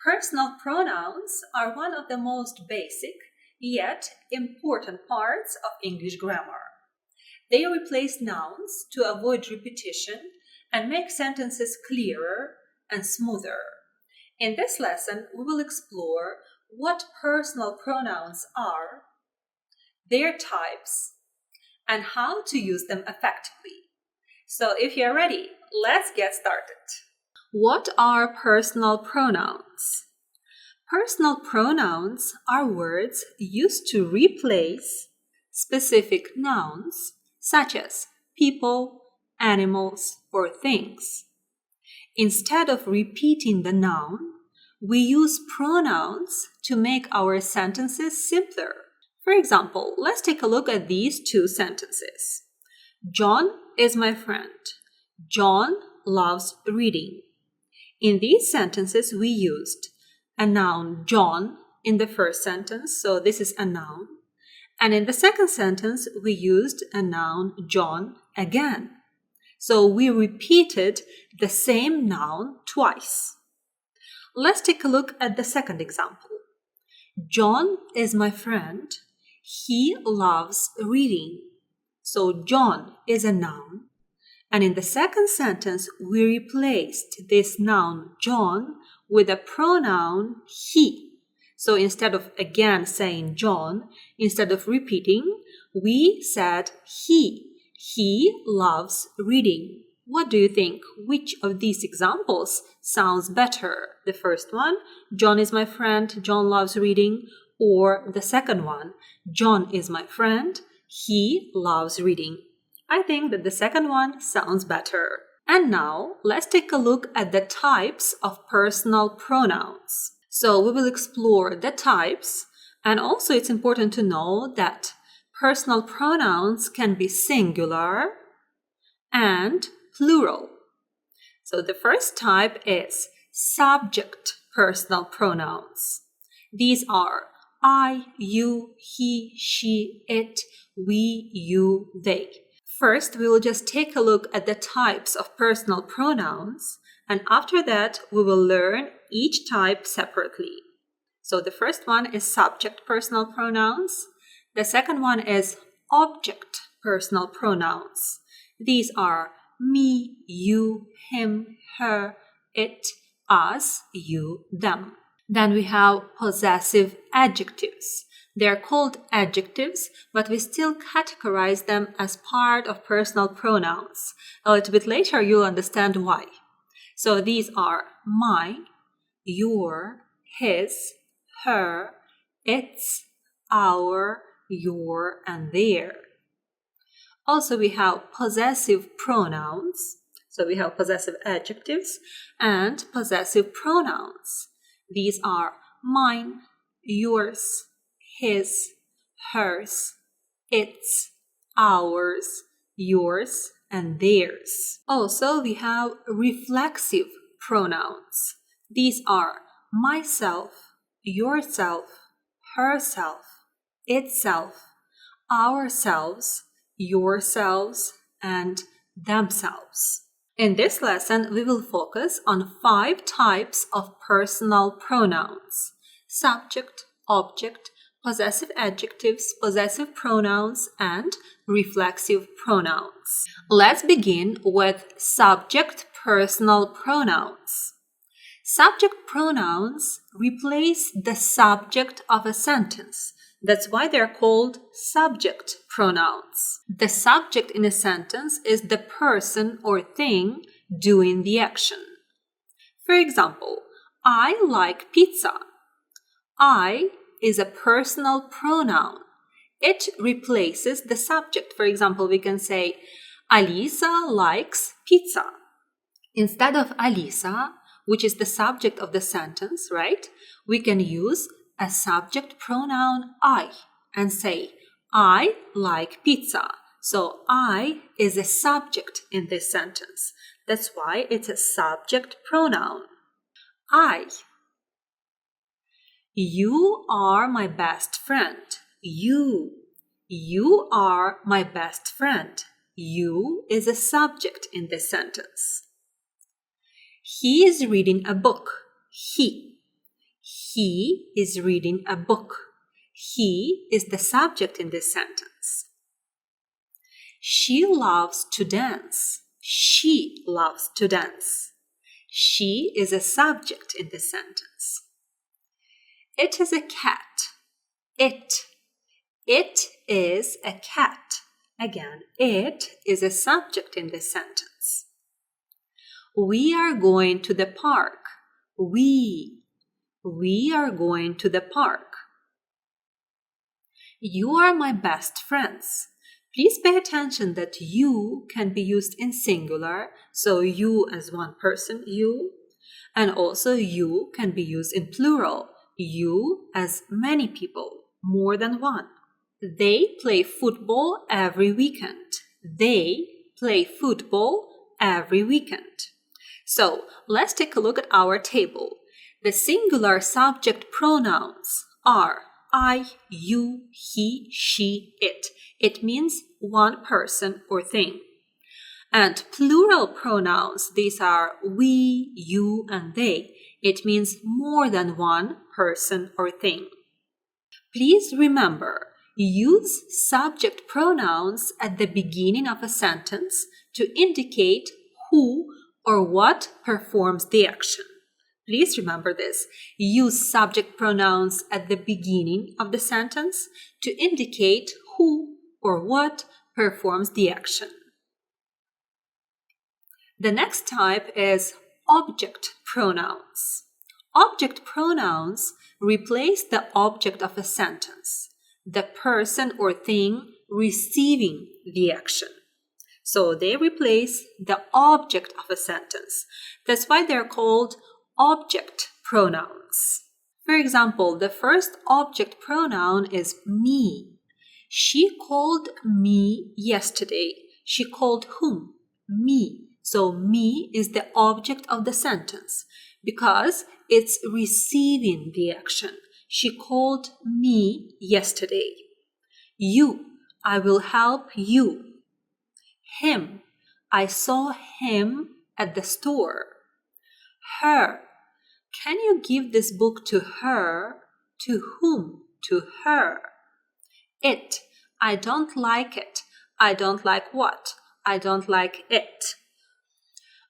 Personal pronouns are one of the most basic, yet important parts of English grammar. They replace nouns to avoid repetition and make sentences clearer and smoother. In this lesson, we will explore what personal pronouns are, their types, and how to use them effectively. So if you're ready, let's get started. What are personal pronouns? Personal pronouns are words used to replace specific nouns such as people, animals, or things. Instead of repeating the noun, we use pronouns to make our sentences simpler. For example, let's take a look at these two sentences. John is my friend. John loves reading. In these sentences, we used a noun John in the first sentence, so this is a noun. And in the second sentence, we used a noun John again. So we repeated the same noun twice. Let's take a look at the second example. John is my friend. He loves reading. So John is a noun. And in the second sentence, we replaced this noun John with a pronoun he. So instead of again saying John, instead of repeating, we said he. He loves reading. What do you think? Which of these examples sounds better? The first one, John is my friend, John loves reading, or the second one, John is my friend, he loves reading. I think that the second one sounds better. And now, let's take a look at the types of personal pronouns. So we will explore the types, and also it's important to know that personal pronouns can be singular and plural. So the first type is subject personal pronouns. These are I, you, he, she, it, we, you, they. First, we will just take a look at the types of personal pronouns, and after that, we will learn each type separately. So the first one is subject personal pronouns. The second one is object personal pronouns. These are me, you, him, her, it, us, you, them. Then we have possessive adjectives. They are called adjectives, but we still categorize them as part of personal pronouns. A little bit later, you'll understand why. So these are my, your, his, her, its, our, your, and their. Also, we have possessive pronouns. So we have possessive adjectives and possessive pronouns. These are mine, yours, his, hers, its, ours, yours, and theirs. Also, we have reflexive pronouns. These are myself, yourself, herself, itself, ourselves, yourselves, and themselves. In this lesson, we will focus on 5 types of personal pronouns: subject, object, possessive adjectives, possessive pronouns, and reflexive pronouns. Let's begin with subject personal pronouns. Subject pronouns replace the subject of a sentence. That's why they're called subject pronouns. The subject in a sentence is the person or thing doing the action. For example, I like pizza. I is a personal pronoun. It replaces the subject. For example, we can say, Alisa likes pizza. Instead of Alisa, which is the subject of the sentence, right? We can use a subject pronoun I and say, I like pizza. So I is a subject in this sentence. That's why it's a subject pronoun. I. You are my best friend. You. You are my best friend. You is a subject in this sentence. He is reading a book. He. He is reading a book. He is the subject in this sentence. She loves to dance. She loves to dance. She is a subject in this sentence. It is a cat. It is a cat. Again, it is a subject in this sentence. We are going to the park. We are going to the park. You are my best friends. Please pay attention that you can be used in singular, so you as one person, you, and also you can be used in plural, you as many people, more than one. They play football every weekend. They play football every weekend. So let's take a look at our table. The singular subject pronouns are I, you, he, she, it. It means one person or thing. And plural pronouns, these are we, you, and they. It means more than one person or thing. Please remember, use subject pronouns at the beginning of a sentence to indicate who or what performs the action. Please remember this. Use subject pronouns at the beginning of the sentence to indicate who or what performs the action. The next type is object pronouns. Object pronouns replace the object of a sentence, the person or thing receiving the action. So they replace the object of a sentence. That's why they're called object pronouns. For example, the first object pronoun is me. She called me yesterday. She called whom? Me. So me is the object of the sentence because it's receiving the action. She called me yesterday. You, I will help you. Him, I saw him at the store. Her, can you give this book to her? To whom? To her. It, I don't like it. I don't like what? I don't like it.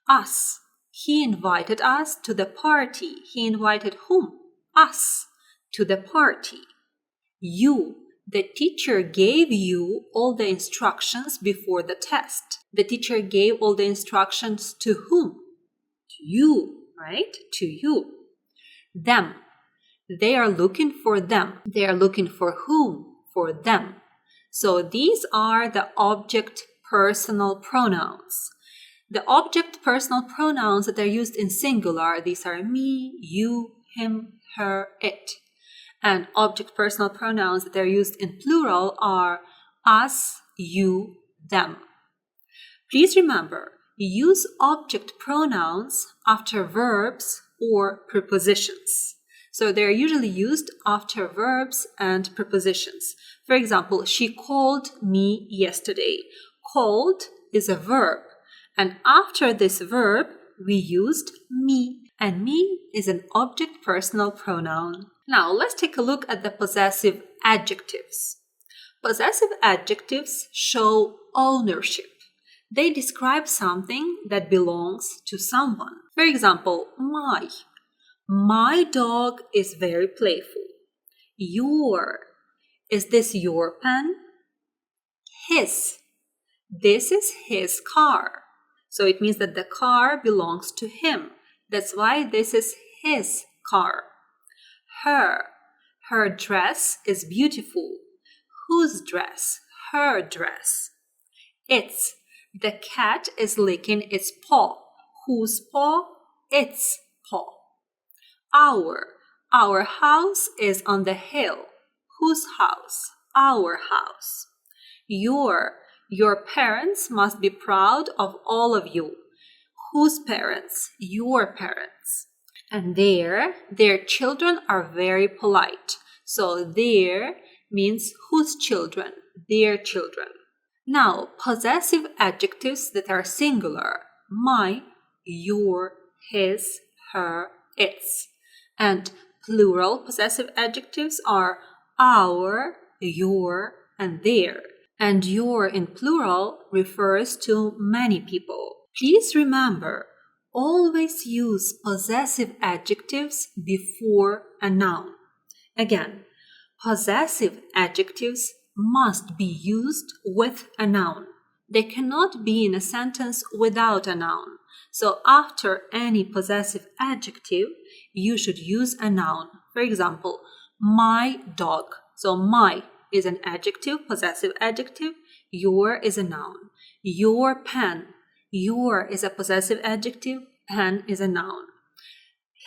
Us, he invited us to the party. He invited whom? Us to the party. You, the teacher gave you all the instructions before the test. The teacher gave all the instructions to whom? To you, right? To you. Them, they are looking for them. They are looking for whom? For them. So these are the object personal pronouns. The object personal pronouns that are used in singular, these are me, you, him, her, it. And object personal pronouns that are used in plural are us, you, them. Please remember, use object pronouns after verbs or prepositions. So they're usually used after verbs and prepositions. For example, she called me yesterday. Called is a verb. And after this verb, we used me. And me is an object personal pronoun. Now, let's take a look at the possessive adjectives. Possessive adjectives show ownership. They describe something that belongs to someone. For example, my. My dog is very playful. Your. Is this your pen? His. This is his car. So it means that the car belongs to him. That's why this is his car. Her. Her dress is beautiful. Whose dress? Her dress. Its. The cat is licking its paw. Whose paw? Its paw. Our house is on the hill. Whose house? Our house. Your parents must be proud of all of you. Whose parents? Your parents. And their children are very polite. So their means whose children? Their children. Now, possessive adjectives that are singular. My, your, his, her, its. And Plural possessive adjectives are our, your, and their. And your in plural refers to many people. Please remember, always use possessive adjectives before a noun. Again, possessive adjectives must be used with a noun. They cannot be in a sentence without a noun. So after any possessive adjective, you should use a noun. For example, my dog. So my is an adjective, possessive adjective. Your is a noun. Your pen. Your is a possessive adjective. Pen is a noun.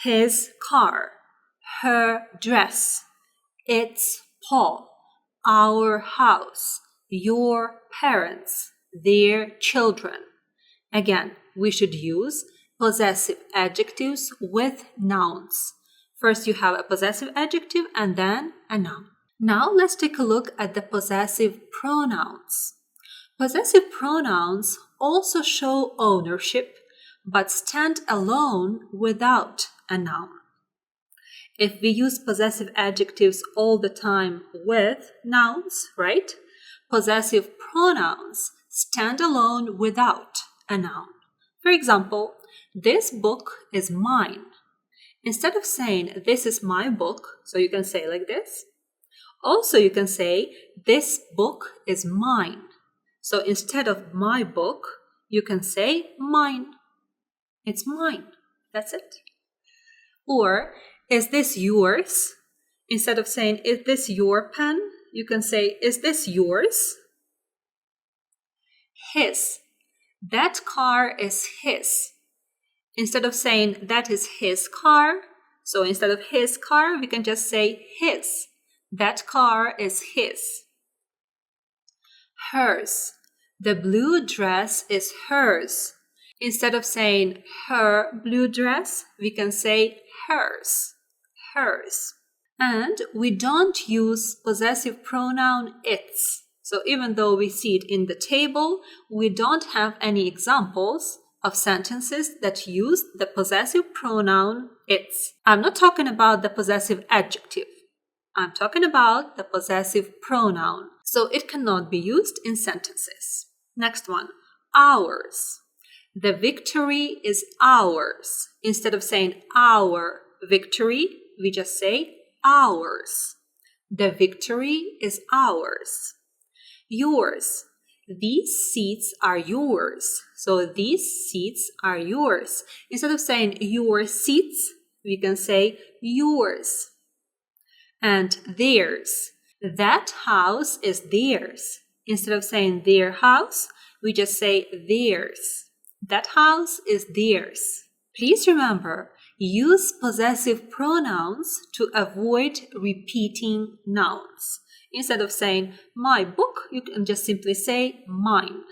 His car. Her dress. Its paw. Our house. Your parents. Their children. Again, we should use possessive adjectives with nouns. First, you have a possessive adjective and then a noun. Now, let's take a look at the possessive pronouns. Possessive pronouns also show ownership, but stand alone without a noun. If we use possessive adjectives all the time with nouns, right? Possessive pronouns stand alone without a noun. For example, this book is mine. Instead of saying, this is my book, so you can say like this. Also, you can say, this book is mine. So instead of my book, you can say mine. It's mine. That's it. Or, is this yours? Instead of saying, is this your pen? You can say, is this yours? His. That car is his. Instead of saying, that is his car, so instead of his car, we can just say his. That car is his. Hers. The blue dress is hers. Instead of saying her blue dress, we can say hers. Hers. And we don't use possessive pronoun its. So even though we see it in the table, we don't have any examples of sentences that use the possessive pronoun its. I'm not talking about the possessive adjective. I'm talking about the possessive pronoun. So it cannot be used in sentences. Next one, ours. The victory is ours. Instead of saying our victory, we just say ours. The victory is ours. Yours. These seats are yours. So these seats are yours. Instead of saying your seats, we can say yours. And theirs. That house is theirs. Instead of saying their house, we just say theirs. That house is theirs. Please remember, use possessive pronouns to avoid repeating nouns. Instead of saying my book, you can just simply say mine.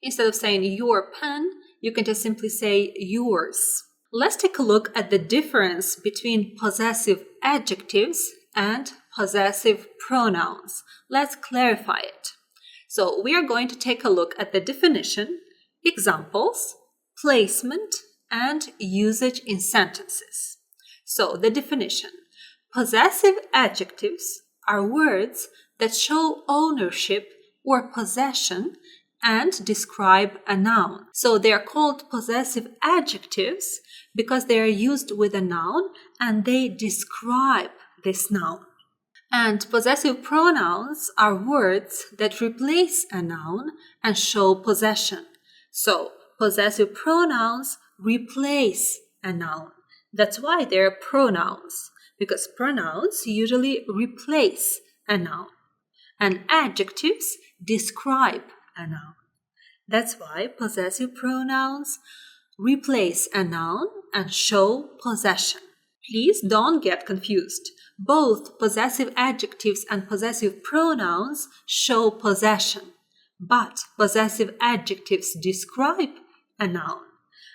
Instead of saying your pen, you can just simply say yours. Let's take a look at the difference between possessive adjectives and possessive pronouns. Let's clarify it. So we are going to take a look at the definition, examples, placement, and usage in sentences. So the definition. Possessive adjectives are words that show ownership or possession and describe a noun. So they are called possessive adjectives because they are used with a noun and they describe this noun. And possessive pronouns are words that replace a noun and show possession. So possessive pronouns replace a noun. That's why they're pronouns, because pronouns usually replace a noun. And adjectives describe a noun. That's why possessive pronouns replace a noun and show possession. Please don't get confused. Both possessive adjectives and possessive pronouns show possession, but possessive adjectives describe a noun,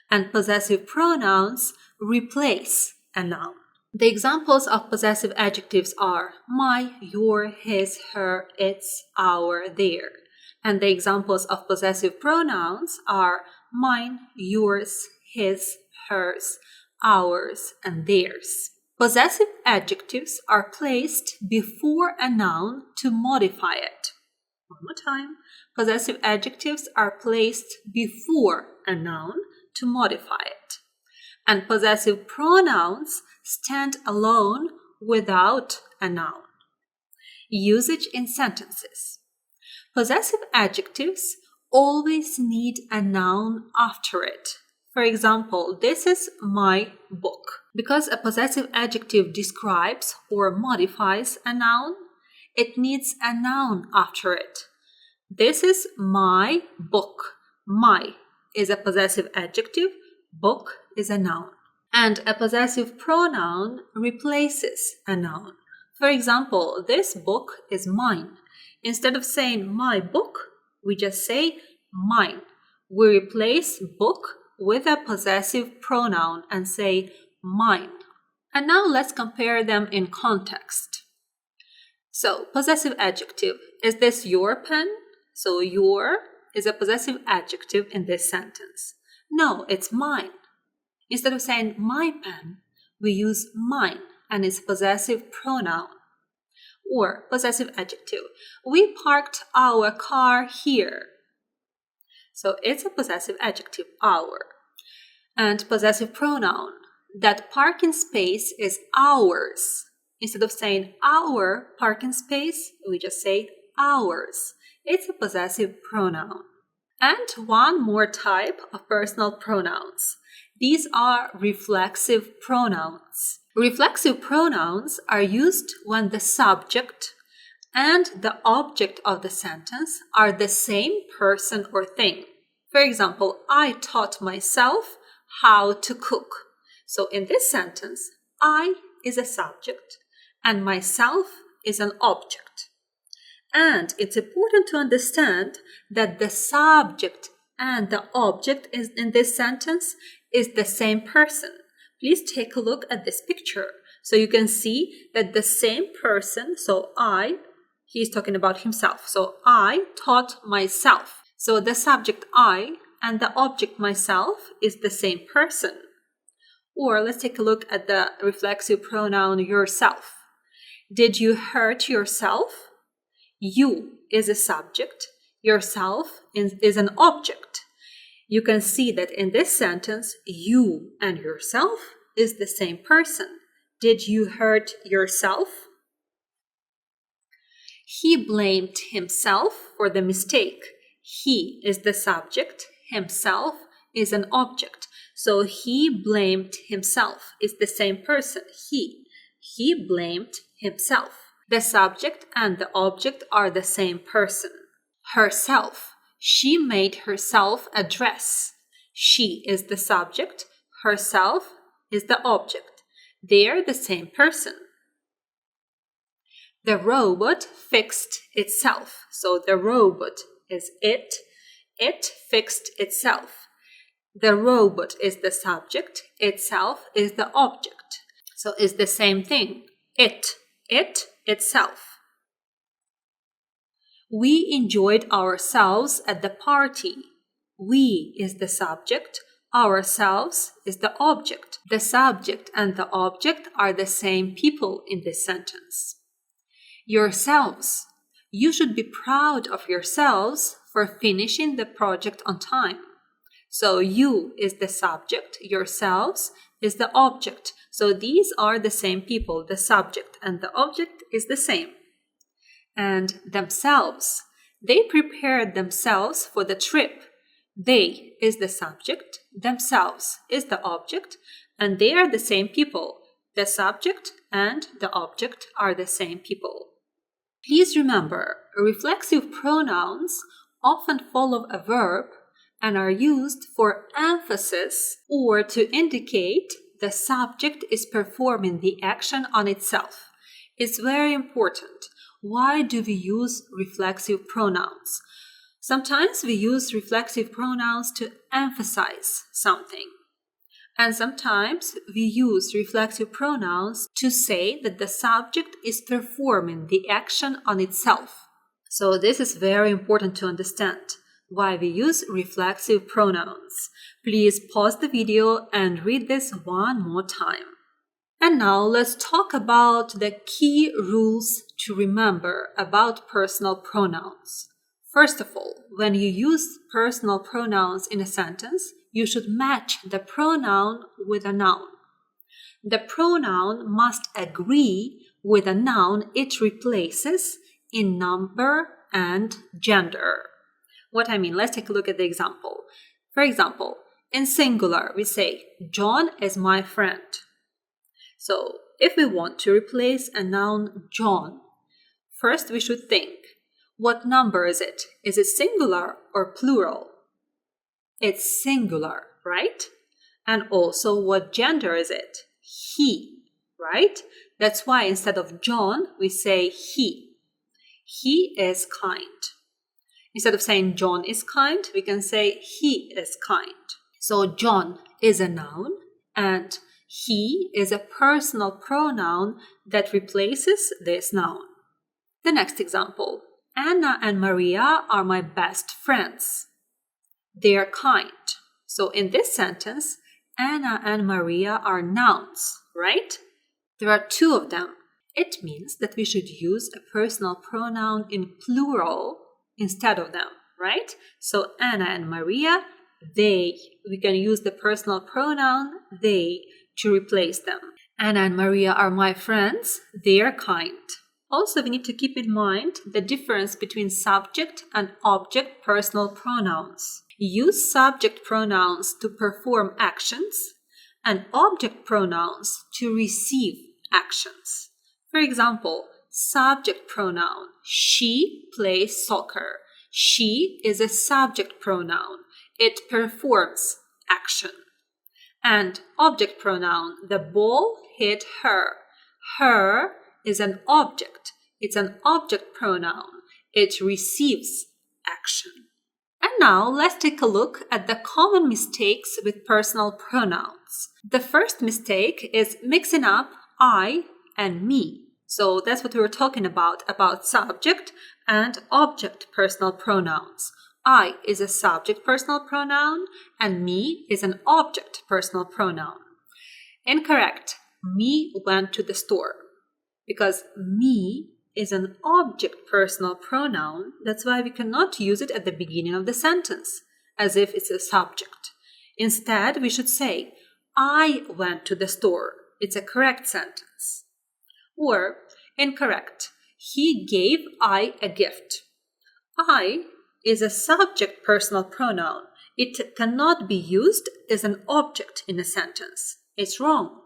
and possessive pronouns replace a noun. The examples of possessive adjectives are my, your, his, her, its, our, their. And the examples of possessive pronouns are mine, yours, his, hers, ours, and theirs. Possessive adjectives are placed before a noun to modify it. One more time. Possessive adjectives are placed before a noun to modify it. And possessive pronouns stand alone without a noun. Usage in sentences. Possessive adjectives always need a noun after it. For example, this is my book. Because a possessive adjective describes or modifies a noun, it needs a noun after it. This is my book. My is a possessive adjective. Book is a noun. And a possessive pronoun replaces a noun. For example, this book is mine. Instead of saying my book, we just say mine. We replace book with a possessive pronoun and say mine. And now let's compare them in context. So, possessive adjective. Is this your pen? So, your is a possessive adjective in this sentence. No, it's mine. Instead of saying my pen, we use mine and it's a possessive pronoun. Or possessive adjective. We parked our car here. So it's a possessive adjective, our. And possessive pronoun. That parking space is ours. Instead of saying our parking space, we just say ours. It's a possessive pronoun. And one more type of personal pronouns. These are reflexive pronouns. Reflexive pronouns are used when the subject and the object of the sentence are the same person or thing. For example, I taught myself how to cook. So in this sentence, I is a subject and myself is an object. And it's important to understand that the subject and the object in this sentence is the same person. Please take a look at this picture. So you can see that the same person, so he's talking about himself. So I taught myself. So the subject I and the object myself is the same person. Or let's take a look at the reflexive pronoun yourself. Did you hurt yourself? You is a subject. Yourself is an object. You can see that in this sentence, you and yourself is the same person. Did you hurt yourself? He blamed himself for the mistake. He is the subject. Himself is an object. So he blamed himself is the same person. He blamed himself. The subject and the object are the same person. Herself. She made herself a dress. She is the subject. Herself is the object. They are the same person. The robot fixed itself. So the robot is it. It fixed itself. The robot is the subject. Itself is the object. So it's the same thing. It itself. We enjoyed ourselves at the party. We is the subject. Ourselves is the object. The subject and the object are the same people in this sentence. Yourselves. You should be proud of yourselves for finishing the project on time. So you is the subject. Yourselves is the object. So these are the same people. The subject and the object is the same. And themselves. They prepared themselves for the trip. They is the subject, themselves is the object, and they are the same people. The subject and the object are the same people. Please remember, reflexive pronouns often follow a verb and are used for emphasis or to indicate the subject is performing the action on itself. It's very important. Why do we use reflexive pronouns? Sometimes we use reflexive pronouns to emphasize something. And sometimes we use reflexive pronouns to say that the subject is performing the action on itself. So this is very important to understand why we use reflexive pronouns. Please pause the video and read this one more time. And now let's talk about the key rules to remember about personal pronouns. First of all, when you use personal pronouns in a sentence, you should match the pronoun with a noun. The pronoun must agree with a noun it replaces in number and gender. What I mean, let's take a look at the example. For example, in singular, we say, John is my friend. So if we want to replace a noun John, first we should think, what number is it? Is it singular or plural? It's singular, right? And also, what gender is it? He, right? That's why instead of John, we say he. He is kind. Instead of saying John is kind, we can say he is kind. So John is a noun and he is a personal pronoun that replaces this noun. The next example. Anna and Maria are my best friends. They are kind. So in this sentence, Anna and Maria are nouns, right? There are two of them. It means that we should use a personal pronoun in plural instead of them, right? So Anna and Maria, they, we can use the personal pronoun they to replace them. Anna and Maria are my friends. They are kind. Also, we need to keep in mind the difference between subject and object personal pronouns. Use subject pronouns to perform actions and object pronouns to receive actions. For example, subject pronoun, she plays soccer. She is a subject pronoun. It performs action. And object pronoun, the ball hit her. Her is an object. It's an object pronoun. It receives action. And now let's take a look at the common mistakes with personal pronouns. The first mistake is mixing up I and me. So that's what we were talking about subject and object personal pronouns. I is a subject personal pronoun and me is an object personal pronoun. Incorrect. Me went to the store. Because me is an object personal pronoun, that's why we cannot use it at the beginning of the sentence, as if it's a subject. Instead, we should say, I went to the store. It's a correct sentence. Or, incorrect, he gave I a gift. I is a subject personal pronoun. It cannot be used as an object in a sentence. It's wrong.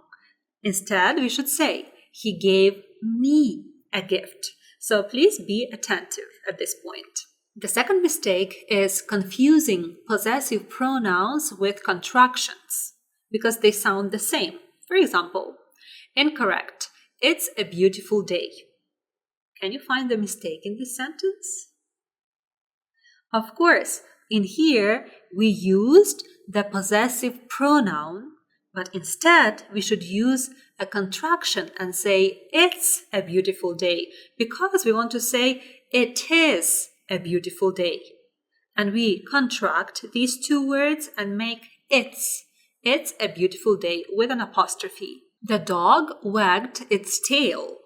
Instead, we should say, he gave me a gift. So please be attentive at this point. The second mistake is confusing possessive pronouns with contractions because they sound the same. For example, incorrect, it's a beautiful day. Can you find the mistake in this sentence? Of course, in here we used the possessive pronoun, but instead we should use a contraction and say it's a beautiful day because we want to say it is a beautiful day. And we contract these two words and make it's a beautiful day with an apostrophe. The dog wagged its tail.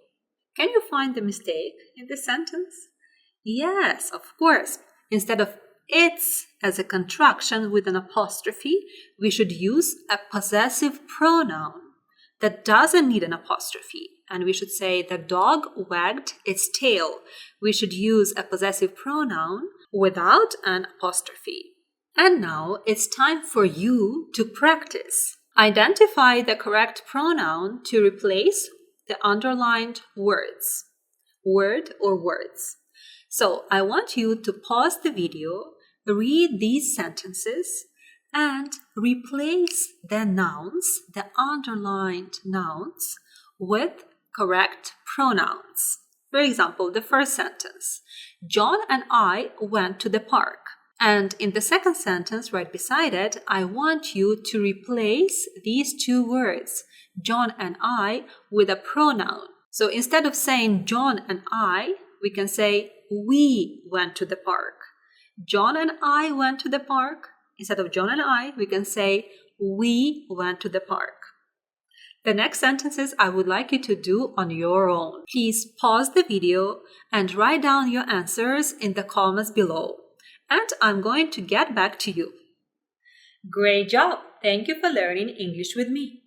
Can you find the mistake in this sentence? Yes, of course. Instead of it's as a contraction with an apostrophe, we should use a possessive pronoun that doesn't need an apostrophe. And we should say the dog wagged its tail. We should use a possessive pronoun without an apostrophe. And now it's time for you to practice. Identify the correct pronoun to replace the underlined words, word or words. So I want you to pause the video, read these sentences, and replace the nouns, the underlined nouns, with correct pronouns. For example, the first sentence, John and I went to the park. And in the second sentence, right beside it, I want you to replace these two words, John and I, with a pronoun. So instead of saying John and I, we can say we went to the park. John and I went to the park. Instead of John and I, we can say we went to the park. The next sentences I would like you to do on your own. Please pause the video and write down your answers in the comments below. And I'm going to get back to you. Great job! Thank you for learning English with me.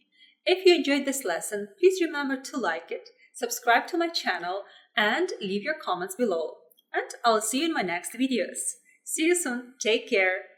If you enjoyed this lesson, please remember to like it, subscribe to my channel, and leave your comments below. And I'll see you in my next videos. See you soon. Take care.